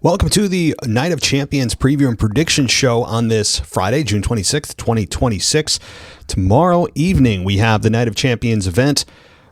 Welcome to the Night of Champions preview and prediction show on this Friday, June 26th, 2026. Tomorrow evening, we have the Night of Champions event,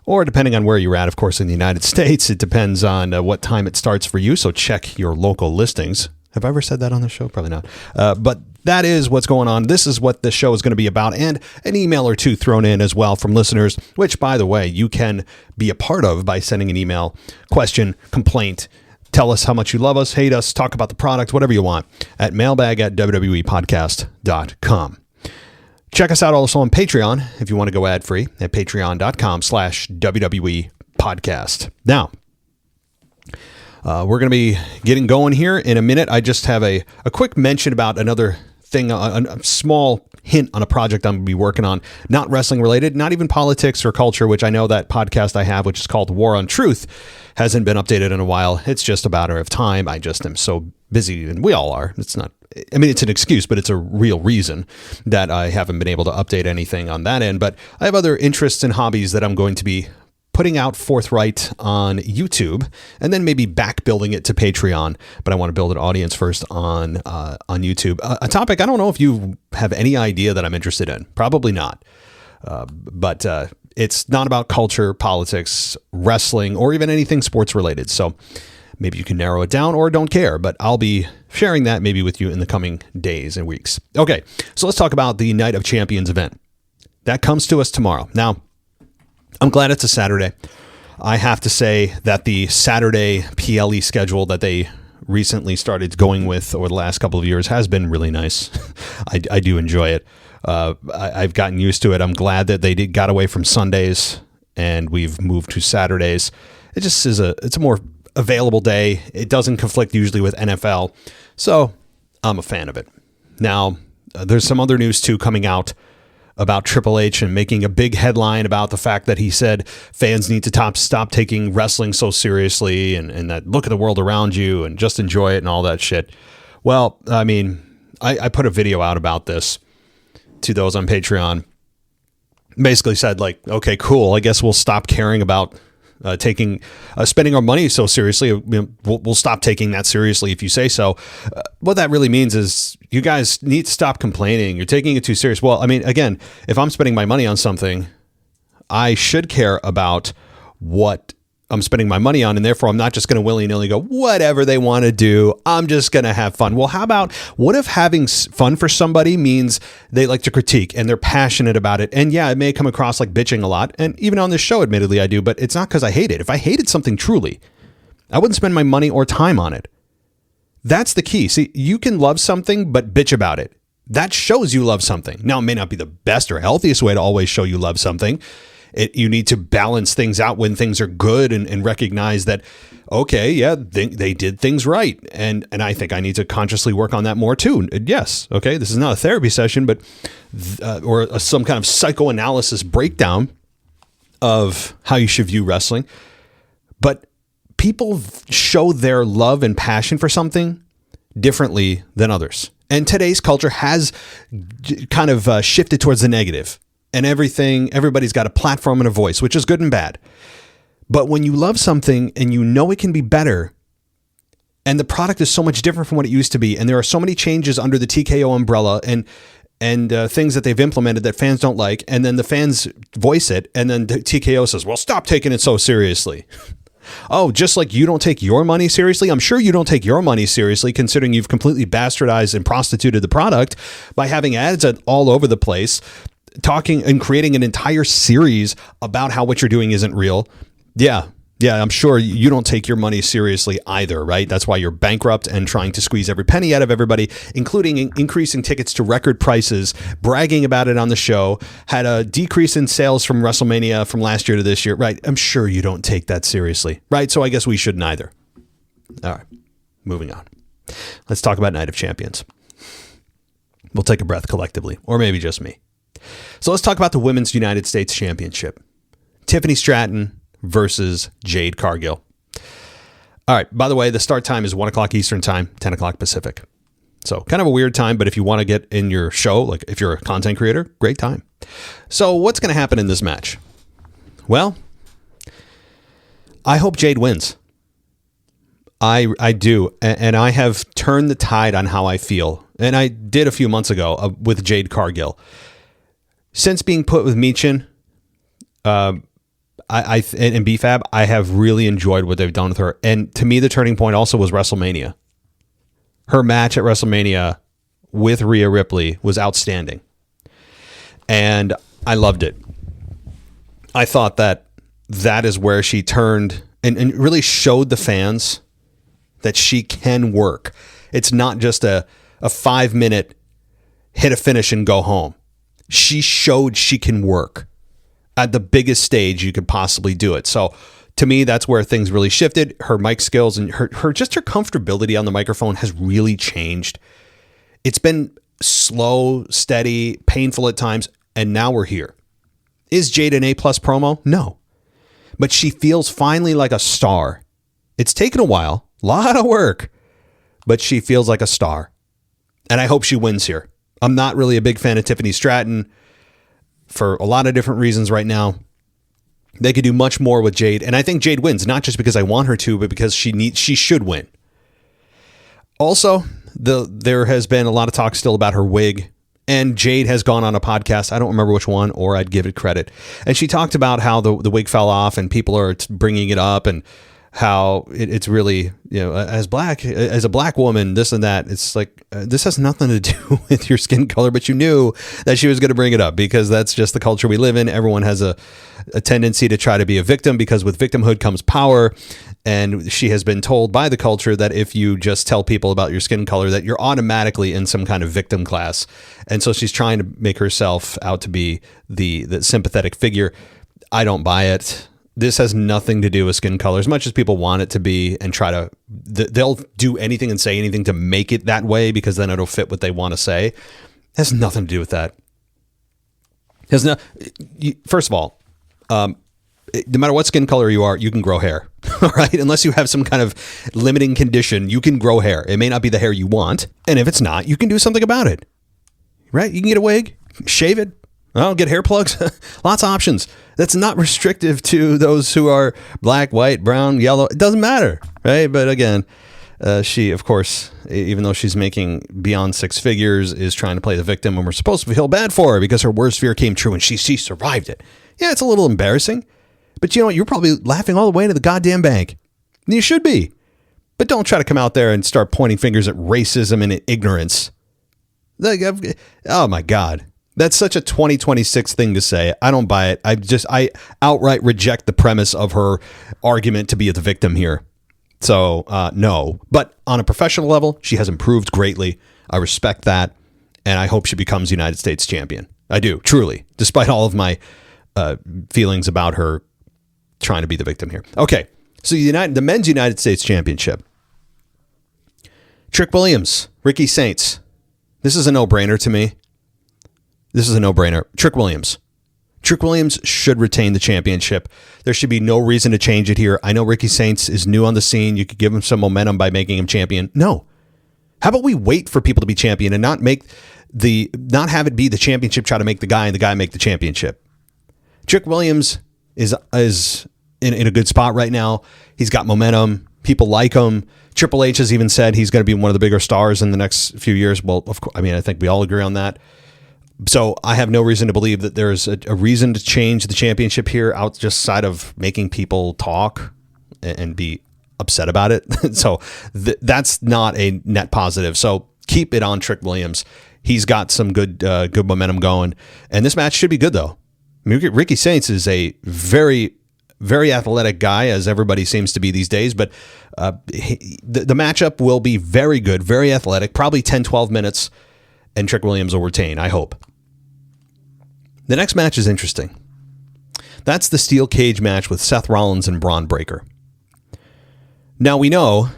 or depending on where you're at, of course, in the United States, it depends on what time it starts for you, so check your local listings. Have I ever said that on the show? Probably not. But that is what's going on. This is what the show is going to be about, and an email or two thrown in as well from listeners, which, by the way, you can be a part of by sending an email, question, complaint. Tell us how much you love us, hate us, talk about the product, whatever you want, at mailbag@wwepodcast.com. Check us out also on Patreon if you want to go ad-free at patreon.com/WWE podcast. Now, we're going to be getting going here in a minute. I just have a quick mention about another thing, a small hint on a project I'm going to be working on, not wrestling related, not even politics or culture, which I know that podcast I have, which is called War on Truth, hasn't been updated in a while. It's just a matter of time. I just am so busy, and we all are. It's not, I mean, it's an excuse, but it's a real reason that I haven't been able to update anything on that end. But I have other interests and hobbies that I'm going to be putting out forthright on YouTube, and then maybe back building it to Patreon. But I want to build an audience first on YouTube. A topic I don't know if you have any idea that I'm interested in. Probably not. But it's not about culture, politics, wrestling, or even anything sports related. So maybe you can narrow it down or don't care, but I'll be sharing that maybe with you in the coming days and weeks. Okay, so let's talk about the Night of Champions event. That comes to us tomorrow. Now, I'm glad it's a Saturday. I have to say that the Saturday PLE schedule that they recently started going with over the last couple of years has been really nice. I do enjoy it. I've gotten used to it. I'm glad that they got away from Sundays and we've moved to Saturdays. It just is it's a more available day. It doesn't conflict usually with NFL. So I'm a fan of it. Now, there's some other news too coming out about Triple H and making a big headline about the fact that he said fans need to stop taking wrestling so seriously and that look at the world around you and just enjoy it and all that shit. Well, I mean, I put a video out about this to those on Patreon. Basically said like, okay, cool. I guess we'll stop caring about spending our money so seriously. We'll stop taking that seriously if you say so. What that really means is you guys need to stop complaining. You're taking it too serious. Well, I mean, again, if I'm spending my money on something, I should care about what I'm spending my money on, and therefore I'm not just going to willy-nilly go, whatever they want to do, I'm just going to have fun. Well, what if having fun for somebody means they like to critique and they're passionate about it? And yeah, it may come across like bitching a lot. And even on this show, admittedly, I do, but it's not because I hate it. If I hated something truly, I wouldn't spend my money or time on it. That's the key. See, you can love something, but bitch about it. That shows you love something. Now, it may not be the best or healthiest way to always show you love something. You need to balance things out when things are good and recognize that, okay, yeah, they did things right. And I think I need to consciously work on that more too. Yes. Okay. This is not a therapy session, but, or some kind of psychoanalysis breakdown of how you should view wrestling. But people show their love and passion for something differently than others. And today's culture has kind of shifted towards the negative. And everybody's got a platform and a voice, which is good and bad. But when you love something and you know it can be better, and the product is so much different from what it used to be, and there are so many changes under the TKO umbrella and things that they've implemented that fans don't like, and then the fans voice it, and then the TKO says, well, stop taking it so seriously. Oh, just like you don't take your money seriously? I'm sure you don't take your money seriously, considering you've completely bastardized and prostituted the product by having ads all over the place, talking and creating an entire series about how what you're doing isn't real. Yeah, I'm sure you don't take your money seriously either, right? That's why you're bankrupt and trying to squeeze every penny out of everybody, including increasing tickets to record prices, bragging about it on the show, had a decrease in sales from WrestleMania from last year to this year, right? I'm sure you don't take that seriously, right? So I guess we shouldn't either. All right, moving on. Let's talk about Night of Champions. We'll take a breath collectively, or maybe just me. So let's talk about the Women's United States Championship. Tiffany Stratton versus Jade Cargill. All right. By the way, the start time is 1 o'clock Eastern time, 10 o'clock Pacific. So kind of a weird time, but if you want to get in your show, like if you're a content creator, great time. So what's going to happen in this match? Well, I hope Jade wins. I do. And I have turned the tide on how I feel. And I did a few months ago with Jade Cargill. Since being put with Michin, and BFAB, I have really enjoyed what they've done with her. And to me, the turning point also was WrestleMania. Her match at WrestleMania with Rhea Ripley was outstanding. And I loved it. I thought that is where she turned and really showed the fans that she can work. It's not just a 5-minute hit a finish and go home. She showed she can work at the biggest stage you could possibly do it. So to me, that's where things really shifted. Her mic skills and her comfortability on the microphone has really changed. It's been slow, steady, painful at times, and now we're here. Is Jade an A+ promo? No. But she feels finally like a star. It's taken a while, a lot of work, but she feels like a star. And I hope she wins here. I'm not really a big fan of Tiffany Stratton for a lot of different reasons right now. They could do much more with Jade, and I think Jade wins, not just because I want her to, but because she should win. Also, there has been a lot of talk still about her wig, and Jade has gone on a podcast. I don't remember which one, or I'd give it credit. And she talked about how the wig fell off, and people are bringing it up, and how it's really, as a black woman, this and that. It's like, this has nothing to do with your skin color, but you knew that she was going to bring it up because that's just the culture we live in. Everyone has a tendency to try to be a victim because with victimhood comes power. And she has been told by the culture that if you just tell people about your skin color, that you're automatically in some kind of victim class. And so she's trying to make herself out to be the sympathetic figure. I don't buy it. This has nothing to do with skin color, as much as people want it to be and try to, they'll do anything and say anything to make it that way because then it'll fit what they want to say. It has nothing to do with that. First of all, no matter what skin color you are, you can grow hair, all right? Unless you have some kind of limiting condition, you can grow hair. It may not be the hair you want. And if it's not, you can do something about it, right? You can get a wig, shave it. I'll get hair plugs. Lots of options. That's not restrictive to those who are black, white, brown, yellow. It doesn't matter, right? But again, she, of course, even though she's making beyond six figures, is trying to play the victim, and we're supposed to feel bad for her because her worst fear came true and she survived it. Yeah, it's a little embarrassing, but you know what? You're probably laughing all the way to the goddamn bank. You should be. But don't try to come out there and start pointing fingers at racism and ignorance. Oh my God. That's such a 2026 thing to say. I don't buy it. I outright reject the premise of her argument to be the victim here. So, no. But on a professional level, she has improved greatly. I respect that. And I hope she becomes United States champion. I do, truly, despite all of my feelings about her trying to be the victim here. Okay, so the men's United States championship. Trick Williams, Ricky Saints. This is a no-brainer to me. This is a no-brainer. Trick Williams. Trick Williams should retain the championship. There should be no reason to change it here. I know Ricky Saints is new on the scene. You could give him some momentum by making him champion. No. How about we wait for people to be champion and not have it be the championship try to make the guy and the guy make the championship. Trick Williams is in a good spot right now. He's got momentum. People like him. Triple H has even said he's going to be one of the bigger stars in the next few years. Well, of course, I think we all agree on that. So I have no reason to believe that there's a reason to change the championship here outside of making people talk and be upset about it. So that's not a net positive. So keep it on Trick Williams. He's got some good momentum going. And this match should be good, though. I mean, Ricky Saints is a very, very athletic guy, as everybody seems to be these days. But the matchup will be very good, very athletic, probably 10, 12 minutes. And Trick Williams will retain, I hope. The next match is interesting. That's the steel cage match with Seth Rollins and Braun Breaker. Now, we know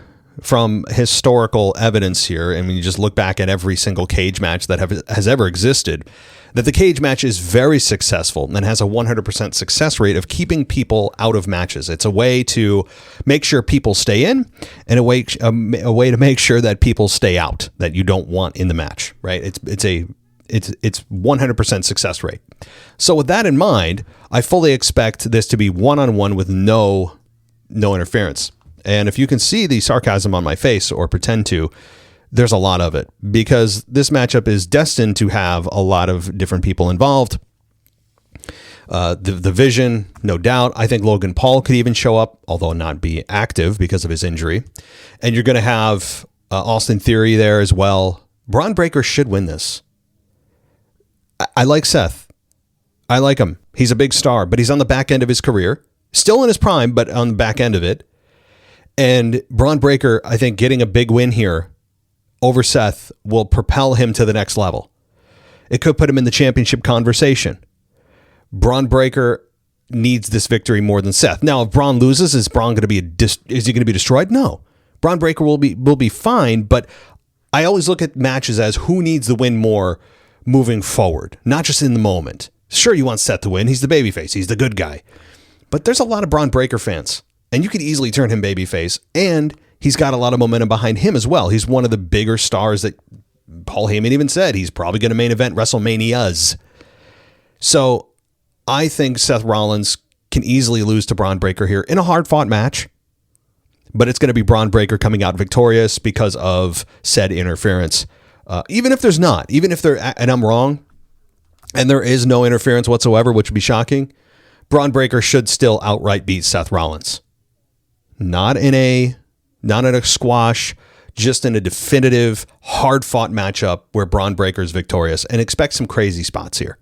from historical evidence here, and when you just look back at every single cage match that has ever existed, that the cage match is very successful and has a 100% success rate of keeping people out of matches. It's a way to make sure people stay in and a way to make sure that people stay out that you don't want in the match, right? It's 100% success rate. So with that in mind, I fully expect this to be one-on-one with no interference. And if you can see the sarcasm on my face or pretend to, there's a lot of it, because this matchup is destined to have a lot of different people involved. The Vision, no doubt. I think Logan Paul could even show up, although not be active because of his injury. And you're going to have Austin Theory there as well. Bron Breakker should win this. I like Seth. I like him. He's a big star, but he's on the back end of his career. Still in his prime, but on the back end of it. And Bron Breakker, I think getting a big win here over Seth will propel him to the next level. It could put him in the championship conversation. Bron Breakker needs this victory more than Seth. Now, if Bron loses, is he going to be destroyed? No. Bron Breakker will be fine, but I always look at matches as who needs the win more moving forward, not just in the moment. Sure, you want Seth to win. He's the babyface. He's the good guy. But there's a lot of Bron Breakker fans, and you could easily turn him babyface, and he's got a lot of momentum behind him as well. He's one of the bigger stars that Paul Heyman even said he's probably going to main event WrestleManias. So I think Seth Rollins can easily lose to Bron Breakker here in a hard-fought match, but it's going to be Bron Breakker coming out victorious because of said interference. Even if there's not, even if there, and I'm wrong, and there is no interference whatsoever, which would be shocking, Bron Breakker should still outright beat Seth Rollins. Not in a squash, just in a definitive, hard-fought matchup where Bron Breakker is victorious, and expect some crazy spots here.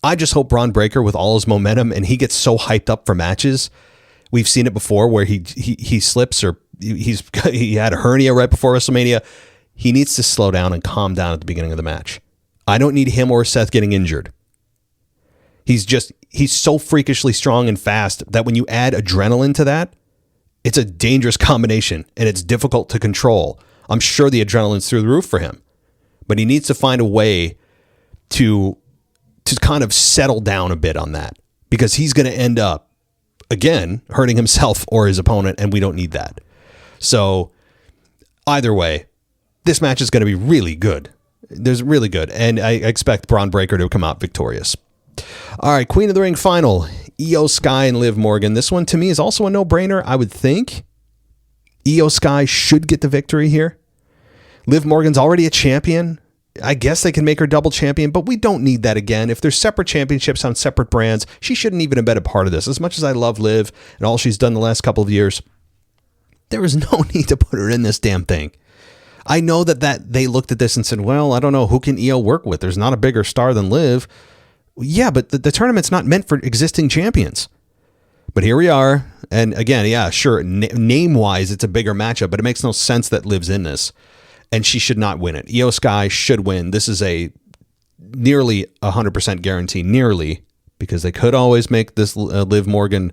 I just hope Bron Breakker, with all his momentum, and he gets so hyped up for matches. We've seen it before where he slips, or he had a hernia right before WrestleMania. He needs to slow down and calm down at the beginning of the match. I don't need him or Seth getting injured. He's so freakishly strong and fast that when you add adrenaline to that, it's a dangerous combination and it's difficult to control. I'm sure the adrenaline's through the roof for him, but he needs to find a way to kind of settle down a bit on that, because he's going to end up, again, hurting himself or his opponent, and we don't need that. So either way, this match is going to be really good. There's really good, and I expect Bron Breakker to come out victorious. All right, Queen of the Ring final, Io Sky and Liv Morgan. This one to me is also a no-brainer. I would think Io Sky should get the victory here. Liv Morgan's already a champion. I guess they can make her double champion, but we don't need that again. If there's separate championships on separate brands, she shouldn't even have been a part of this. As much as I love Liv and all she's done the last couple of years, there is no need to put her in this damn thing. I know that they looked at this and said, well, I don't know, who can Io work with? There's not a bigger star than Liv. Yeah, but the tournament's not meant for existing champions. But here we are. And again, yeah, sure, name-wise, it's a bigger matchup, but it makes no sense that Liv's in this. And she should not win it. Io Sky should win. This is a nearly 100% guarantee, nearly, because they could always make this Liv Morgan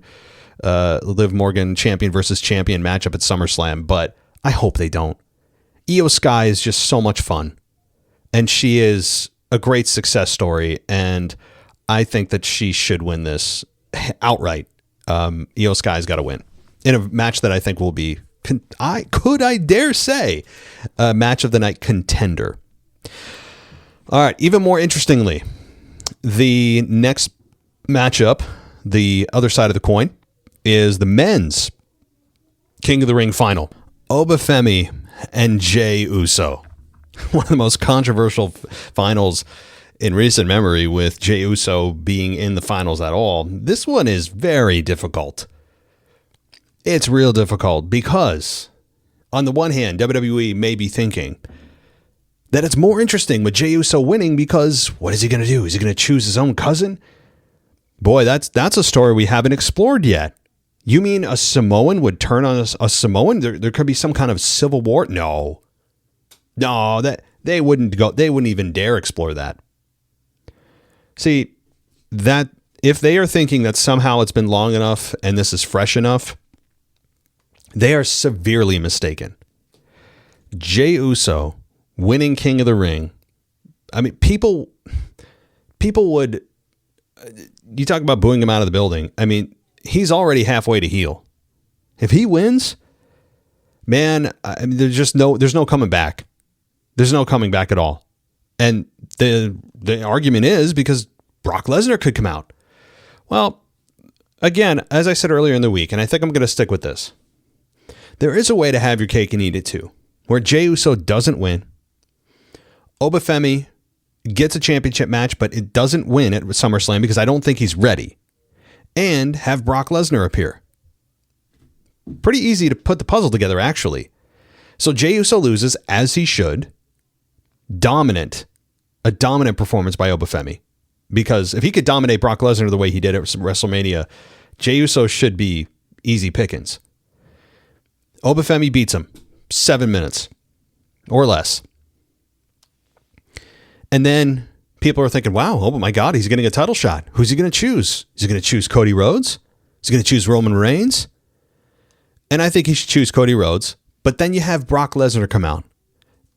champion versus champion matchup at SummerSlam, but I hope they don't. Io Sky is just so much fun, and she is a great success story, and I think that she should win this outright. Io Sky's got to win in a match that I think will be, I dare say, a match of the night contender. All right, even more interestingly, the next matchup, the other side of the coin, is the men's King of the Ring final. Obafemi and Jey Uso. One of the most controversial finals in recent memory, with Jey Uso being in the finals at all. This one is very difficult. It's real difficult because, on the one hand, WWE may be thinking that it's more interesting with Jey Uso winning because what is he going to do? Is he going to choose his own cousin? Boy, that's a story we haven't explored yet. You mean a Samoan would turn on a Samoan? There could be some kind of civil war? No, that they wouldn't go. They wouldn't even dare explore that. See, that if they are thinking that somehow it's been long enough and this is fresh enough, they are severely mistaken. Jey Uso winning King of the Ring. I mean, people would, you talk about booing him out of the building. I mean, he's already halfway to heel. If he wins, man, I mean, there's no coming back. There's no coming back at all. And the argument is because Brock Lesnar could come out. Well, again, as I said earlier in the week, and I think I'm going to stick with this, There is a way to have your cake and eat it too, where Jey Uso doesn't win. Obafemi gets a championship match, but it doesn't win at SummerSlam because I don't think he's ready. And have Brock Lesnar appear. Pretty easy to put the puzzle together, actually. So Jey Uso loses, as he should. A dominant performance by Obafemi. Because if he could dominate Brock Lesnar the way he did at WrestleMania, Jey Uso should be easy pickings. Obafemi beats him 7 minutes or less. And then people are thinking, wow, oh my God, he's getting a title shot. Who's he going to choose? Is he going to choose Cody Rhodes? Is he going to choose Roman Reigns? And I think he should choose Cody Rhodes. But then you have Brock Lesnar come out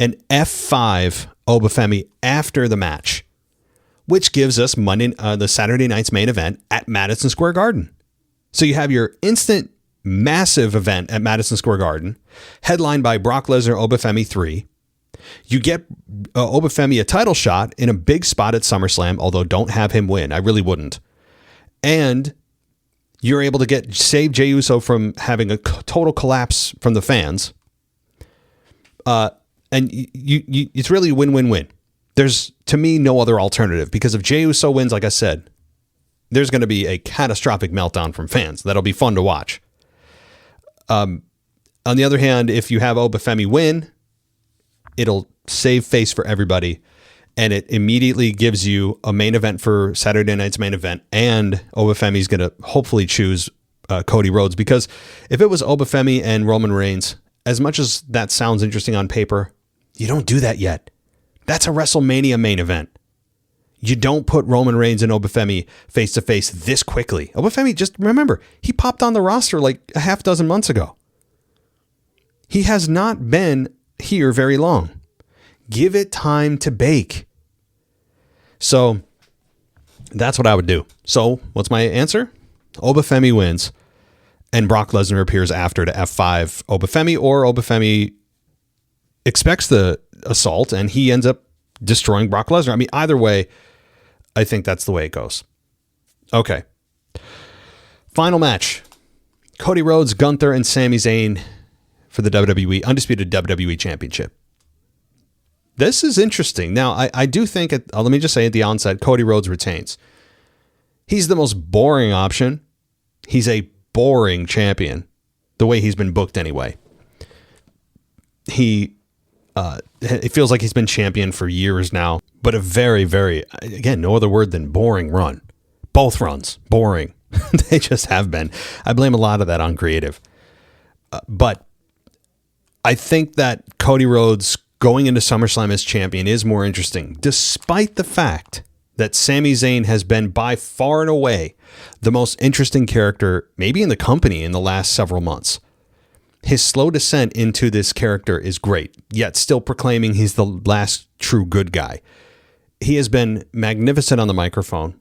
and F5 Obafemi after the match, which gives us the Saturday night's main event at Madison Square Garden. So you have your instant massive event at Madison Square Garden, headlined by Brock Lesnar, Obafemi 3. You get Obafemi a title shot in a big spot at SummerSlam, although don't have him win. I really wouldn't. And you're able to save Jey Uso from having a total collapse from the fans. And it's really win-win-win. There's, to me, no other alternative, because if Jey Uso wins, like I said, there's going to be a catastrophic meltdown from fans. That'll be fun to watch. On the other hand, if you have Obafemi win, it'll save face for everybody, and it immediately gives you a main event for Saturday night's main event, and Obafemi's going to hopefully choose Cody Rhodes, because if it was Obafemi and Roman Reigns, as much as that sounds interesting on paper, you don't do that yet. That's a WrestleMania main event. You don't put Roman Reigns and Obafemi face-to-face this quickly. Obafemi, just remember, he popped on the roster like a half dozen months ago. He has not been here very long. Give it time to bake. So that's what I would do. So what's my answer? Obafemi wins, and Brock Lesnar appears after to F5 Obafemi, or Obafemi expects the assault and he ends up destroying Brock Lesnar. I mean, either way, I think that's the way it goes. Okay. Final match. Cody Rhodes, Gunther, and Sami Zayn for the Undisputed WWE Championship. This is interesting. Now, I do think, let me just say at the onset, Cody Rhodes retains. He's the most boring option. He's a boring champion, the way he's been booked anyway. It feels like he's been champion for years now, but a very, very, again, no other word than boring run. Both runs, boring. They just have been. I blame a lot of that on creative. But I think that Cody Rhodes going into SummerSlam as champion is more interesting, despite the fact that Sami Zayn has been by far and away the most interesting character, maybe in the company, in the last several months. His slow descent into this character is great, yet still proclaiming he's the last true good guy. He has been magnificent on the microphone.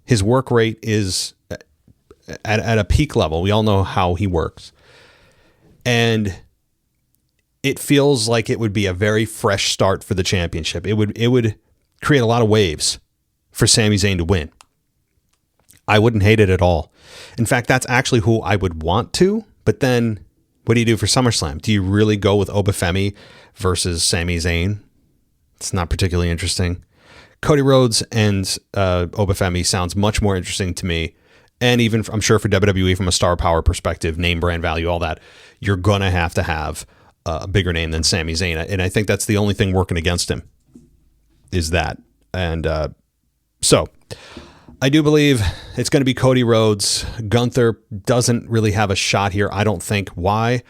His work rate is at a peak level. We all know how he works. And it feels like it would be a very fresh start for the championship. It would create a lot of waves for Sami Zayn to win. I wouldn't hate it at all. In fact, that's actually who I would want to, but then what do you do for SummerSlam? Do you really go with Obafemi versus Sami Zayn? It's not particularly interesting. Cody Rhodes and Obafemi sounds much more interesting to me. And even, I'm sure for WWE, from a star power perspective, name, brand value, all that, you're going to have a bigger name than Sami Zayn. And I think that's the only thing working against him, is that. And so I do believe it's going to be Cody Rhodes. Gunther doesn't really have a shot here, I don't think. Why?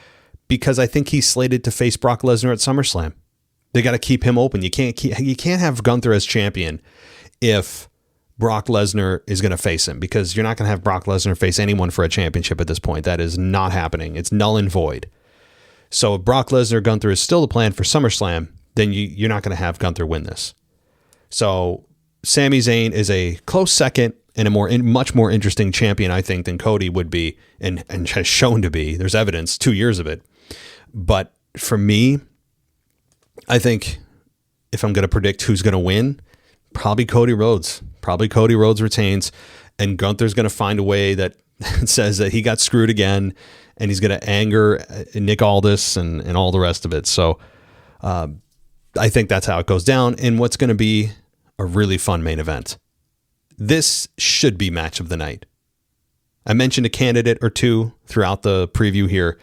Because I think he's slated to face Brock Lesnar at SummerSlam. They got to keep him open. You can't have Gunther as champion if Brock Lesnar is going to face him, because you're not going to have Brock Lesnar face anyone for a championship at this point. That is not happening. It's null and void. So if Brock Lesnar, Gunther is still the plan for SummerSlam, then you're not going to have Gunther win this. So Sami Zayn is a close second and much more interesting champion, I think, than Cody would be, and has shown to be. There's evidence, 2 years of it. But for me, I think if I'm going to predict who's going to win, probably Cody Rhodes. Probably Cody Rhodes retains, and Gunther's going to find a way that says that he got screwed again, and he's going to anger Nick Aldis and all the rest of it. So I think that's how it goes down in what's going to be a really fun main event. This should be match of the night. I mentioned a candidate or two throughout the preview here,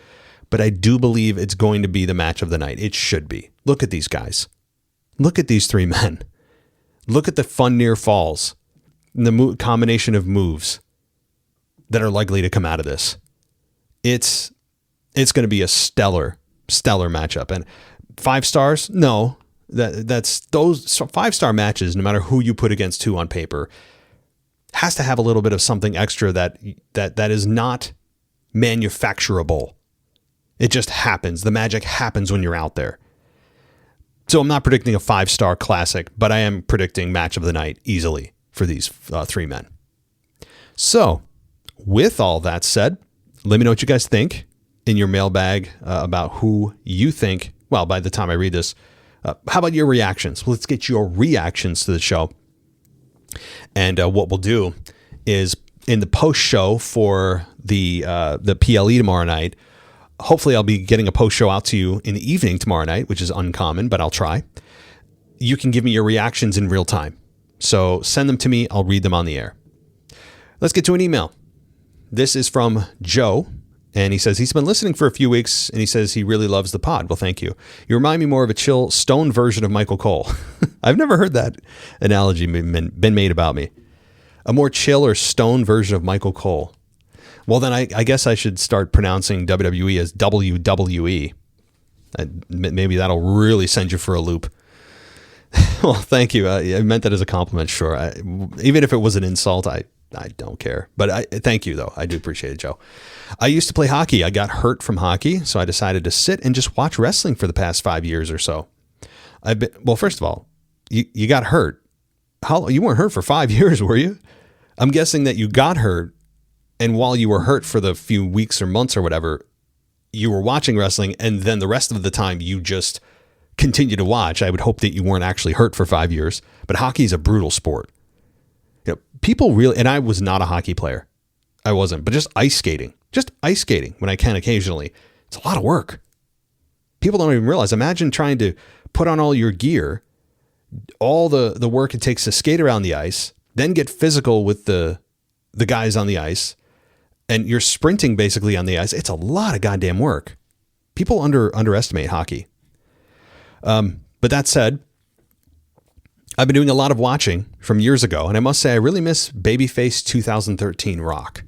but I do believe it's going to be the match of the night. It should be. Look at these guys. Look at these three men. Look at the fun near falls and the combination of moves that are likely to come out of this. It's going to be a stellar matchup. And 5 stars? No, that's those 5-star matches, no matter who you put against who on paper, has to have a little bit of something extra that is not manufacturable. It just happens. The magic happens when you're out there. So I'm not predicting a 5-star classic, but I am predicting match of the night easily for these 3 men. So with all that said, let me know what you guys think in your mailbag about who you think. Well, by the time I read this, how about your reactions? Let's get your reactions to the show. And what we'll do is in the post show for the PLE tomorrow night, hopefully I'll be getting a post show out to you in the evening tomorrow night, which is uncommon, but I'll try. You can give me your reactions in real time. So send them to me. I'll read them on the air. Let's get to an email. This is from Joe, and he says he's been listening for a few weeks, and he says he really loves the pod. Well, thank you. You remind me more of a chill, stone version of Michael Cole. I've never heard that analogy been made about me. A more chill or stone version of Michael Cole. Well, then I guess I should start pronouncing WWE as WWE. Maybe that'll really send you for a loop. Well, thank you. I meant that as a compliment, sure. Even if it was an insult, I don't care. But thank you, though. I do appreciate it, Joe. I used to play hockey. I got hurt from hockey, so I decided to sit and just watch wrestling for the past 5 years or so. Well, first of all, you got hurt. You weren't hurt for 5 years, were you? I'm guessing that you got hurt, and while you were hurt for the few weeks or months or whatever, you were watching wrestling, and then the rest of the time you just continue to watch. I would hope that you weren't actually hurt for 5 years, but hockey is a brutal sport. People really, and I was not a hockey player. I wasn't, but just ice skating when I can occasionally. It's a lot of work. People don't even realize. Imagine trying to put on all your gear, all the work it takes to skate around the ice, then get physical with the guys on the ice, and you're sprinting basically on the ice. It's a lot of goddamn work. People underestimate hockey. But that said, I've been doing a lot of watching from years ago, and I must say I really miss Babyface 2013 Rock.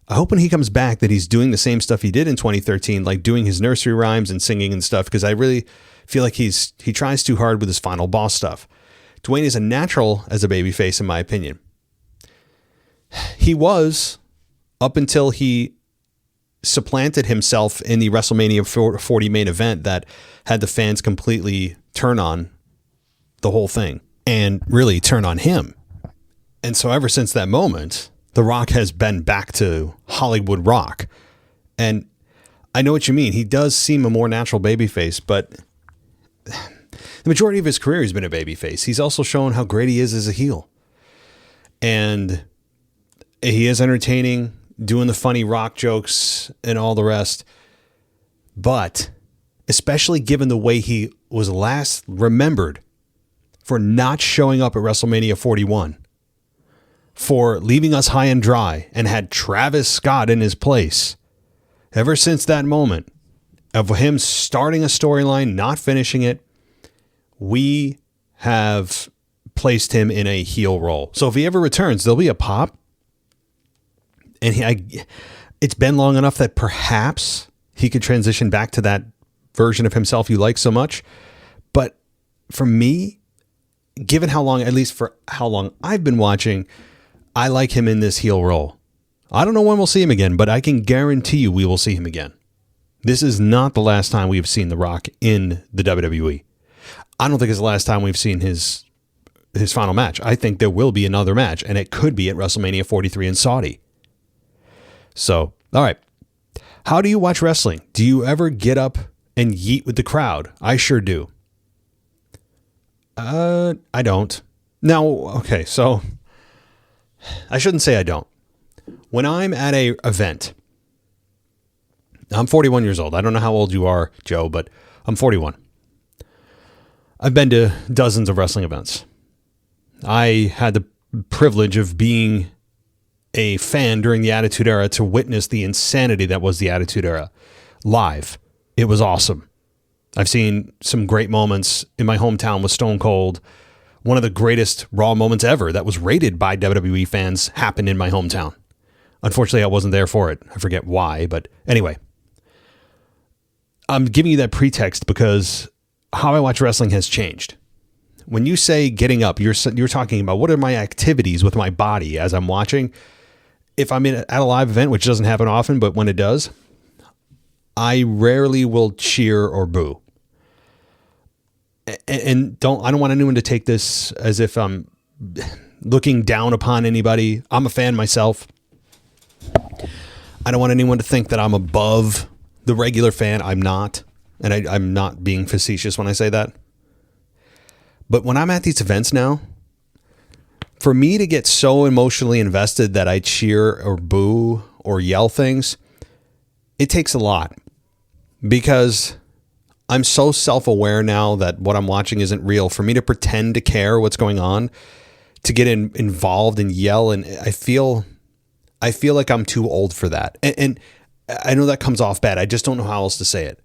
I hope when he comes back that he's doing the same stuff he did in 2013, like doing his nursery rhymes and singing and stuff, because I really feel like he tries too hard with his final boss stuff. Dwayne is a natural as a babyface, in my opinion. He was, up until he supplanted himself in the WrestleMania 40 main event that had the fans completely turn on the whole thing and really turn on him. And so ever since that moment, The Rock has been back to Hollywood Rock. And I know what you mean. He does seem a more natural babyface, but the majority of his career he's been a babyface. He's also shown how great he is as a heel. And he is entertaining, doing the funny Rock jokes and all the rest. But especially given the way he was last remembered for not showing up at WrestleMania 41, for leaving us high and dry and had Travis Scott in his place. Ever since that moment of him starting a storyline, not finishing it, we have placed him in a heel role. So if he ever returns, there'll be a pop. And it's been long enough that perhaps he could transition back to that version of himself you like so much. But for me, given how long, at least for how long I've been watching, I like him in this heel role. I don't know when we'll see him again, but I can guarantee you we will see him again. This is not the last time we've seen The Rock in the WWE. I don't think it's the last time we've seen his final match. I think there will be another match, and it could be at WrestleMania 43 in Saudi. So, all right. How do you watch wrestling? Do you ever get up and yeet with the crowd? I sure do. I don't. Now, okay, so I shouldn't say I don't. When I'm at a event I'm 41 years old. I don't know how old you are, Joe, but I'm 41. I've been to dozens of wrestling events. I had the privilege of being a fan during the Attitude Era to witness the insanity that was the Attitude Era live. It was awesome. I've seen some great moments in my hometown with Stone Cold. One of the greatest Raw moments ever that was rated by WWE fans happened in my hometown. Unfortunately, I wasn't there for it. I forget why, but anyway. I'm giving you that pretext because how I watch wrestling has changed. When you say getting up, you're talking about what are my activities with my body as I'm watching. If I'm at a live event, which doesn't happen often, but when it does, I rarely will cheer or boo. And I don't want anyone to take this as if I'm looking down upon anybody. I'm a fan myself. I don't want anyone to think that I'm above the regular fan. I'm not. And I'm not being facetious when I say that. But when I'm at these events now, for me to get so emotionally invested that I cheer or boo or yell things, it takes a lot because I'm so self-aware now that what I'm watching isn't real. For me to pretend to care what's going on, to get involved and yell, and I feel like I'm too old for that. And I know that comes off bad. I just don't know how else to say it.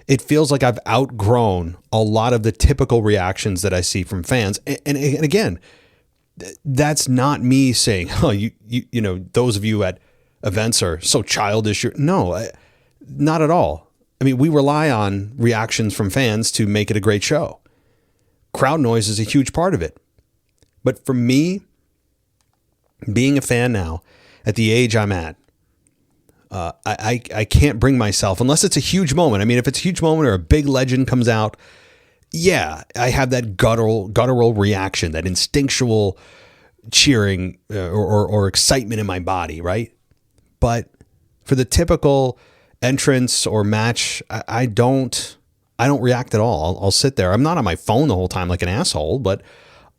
It feels like I've outgrown a lot of the typical reactions that I see from fans. And again, that's not me saying, oh, you know, those of you at events are so childish. No, not at all. I mean, we rely on reactions from fans to make it a great show. Crowd noise is a huge part of it. But for me, being a fan now, at the age I'm at, I can't bring myself, unless it's a huge moment. I mean, if it's a huge moment or a big legend comes out, yeah, I have that guttural reaction, that instinctual cheering or excitement in my body, right? But for the typical entrance or match, I don't react at all. I'll sit there. I'm not on my phone the whole time like an asshole, but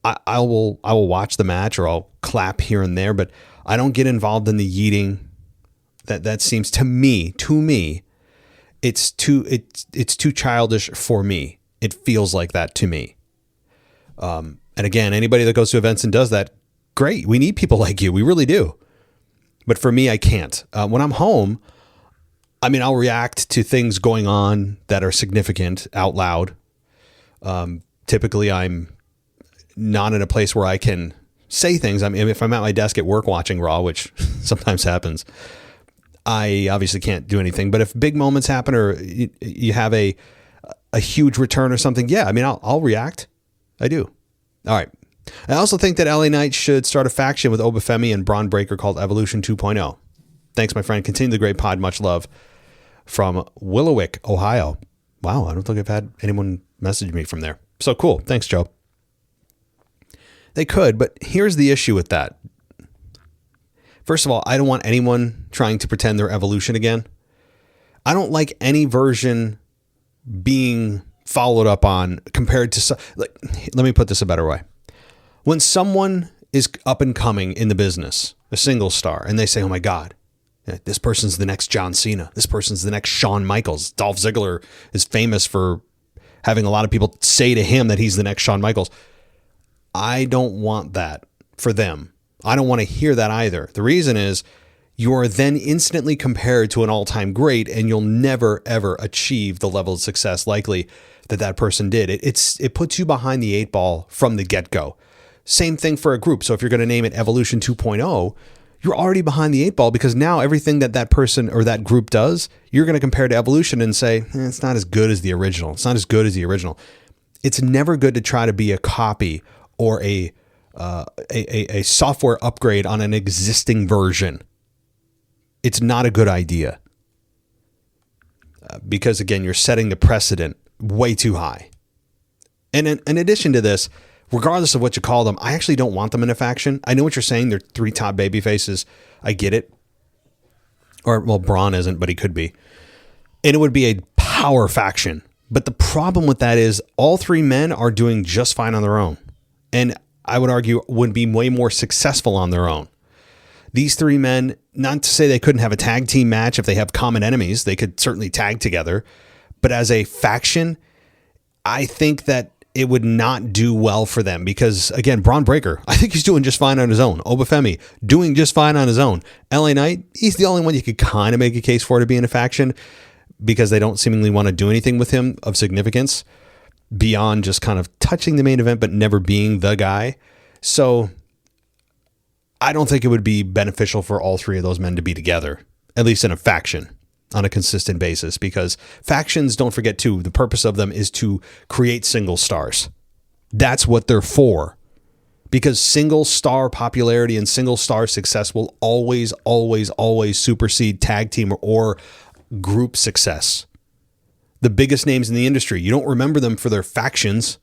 I will watch the match or I'll clap here and there, but I don't get involved in the yeeting. That seems to me, it's too childish for me. It feels like that to me. And again, anybody that goes to events and does that, great. We need people like you. We really do. But for me, I can't. When I'm home, I mean, I'll react to things going on that are significant out loud. Typically, I'm not in a place where I can say things. I mean, if I'm at my desk at work watching Raw, which sometimes happens, I obviously can't do anything. But if big moments happen or you have a huge return or something, yeah, I mean, I'll react. I do. All right. I also think that LA Knight should start a faction with Obafemi and Braun Breaker called Evolution 2.0. Thanks, my friend. Continue the great pod. Much love from Willowick, Ohio. Wow, I don't think I've had anyone message me from there. So cool. Thanks, Joe. They could, but here's the issue with that. First of all, I don't want anyone trying to pretend they're Evolution again. I don't like any version being followed up on compared to, like, let me put this a better way. When someone is up and coming in the business, a single star, and they say, oh my God, this person's the next John Cena. This person's the next Shawn Michaels. Dolph Ziggler is famous for having a lot of people say to him that he's the next Shawn Michaels. I don't want that for them. I don't want to hear that either. The reason is you are then instantly compared to an all-time great and you'll never, ever achieve the level of success likely that person did. It puts you behind the eight ball from the get-go. Same thing for a group. So if you're going to name it Evolution 2.0, you're already behind the eight ball because now everything that person or that group does, you're going to compare to Evolution and say, it's not as good as the original. It's not as good as the original. It's never good to try to be a copy or a software upgrade on an existing version. It's not a good idea because, again, you're setting the precedent way too high. And in addition to this, regardless of what you call them, I actually don't want them in a faction. I know what you're saying. They're three top baby faces. I get it. Or, well, Braun isn't, but he could be. And it would be a power faction. But the problem with that is all three men are doing just fine on their own. And I would argue would be way more successful on their own. These three men, not to say they couldn't have a tag team match if they have common enemies, they could certainly tag together. But as a faction, I think that it would not do well for them because, again, Braun Breaker, I think he's doing just fine on his own. Obafemi, doing just fine on his own. LA Knight, he's the only one you could kind of make a case for to be in a faction because they don't seemingly want to do anything with him of significance beyond just kind of touching the main event but never being the guy. So I don't think it would be beneficial for all three of those men to be together, at least in a faction, on a consistent basis, because factions, don't forget too, the purpose of them is to create single stars. That's what they're for, because single star popularity and single star success will always, always, always supersede tag team or group success. The biggest names in the industry, you don't remember them for their factions.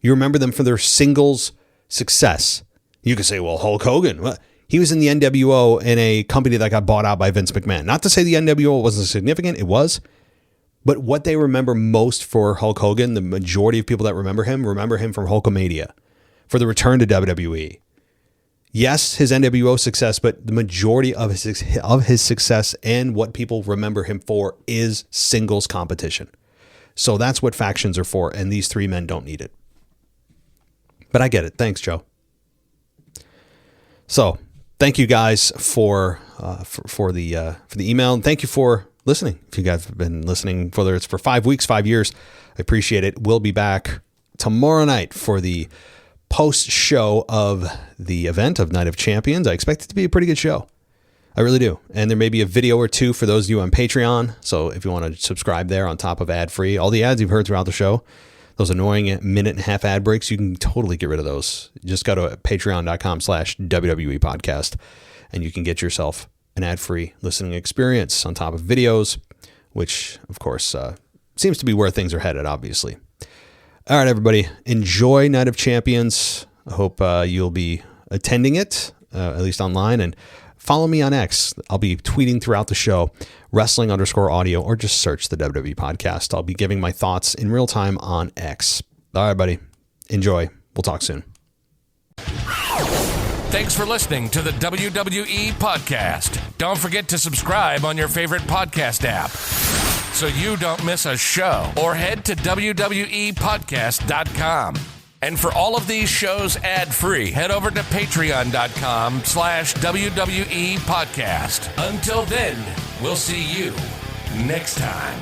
You remember them for their singles success. You could say, well, Hulk Hogan, well, he was in the NWO in a company that got bought out by Vince McMahon. Not to say the NWO wasn't significant, it was. But what they remember most for Hulk Hogan, the majority of people that remember him from Hulkamania, for the return to WWE. Yes, his NWO success, but the majority of his success and what people remember him for is singles competition. So that's what factions are for, and these three men don't need it. But I get it. Thanks, Joe. So thank you guys for the email, and thank you for listening. If you guys have been listening, whether it's for 5 weeks, 5 years, I appreciate it. We'll be back tomorrow night for the post show of the event of Night of Champions. I expect it to be a pretty good show. I really do. And there may be a video or two for those of you on Patreon. So if you want to subscribe there on top of ad free, all the ads you've heard throughout the show, those annoying minute and a half ad breaks, you can totally get rid of those. Just go to patreon.com/WWE podcast and you can get yourself an ad-free listening experience on top of videos, which of course seems to be where things are headed, obviously. All right, everybody, enjoy Night of Champions. I hope you'll be attending it, at least online, and follow me on X. I'll be tweeting throughout the show, wrestling_audio, or just search the WWE podcast. I'll be giving my thoughts in real time on X. All right, buddy. Enjoy. We'll talk soon. Thanks for listening to the WWE podcast. Don't forget to subscribe on your favorite podcast app so you don't miss a show, or head to WWEpodcast.com. And for all of these shows ad-free, head over to patreon.com/WWE podcast. Until then, we'll see you next time.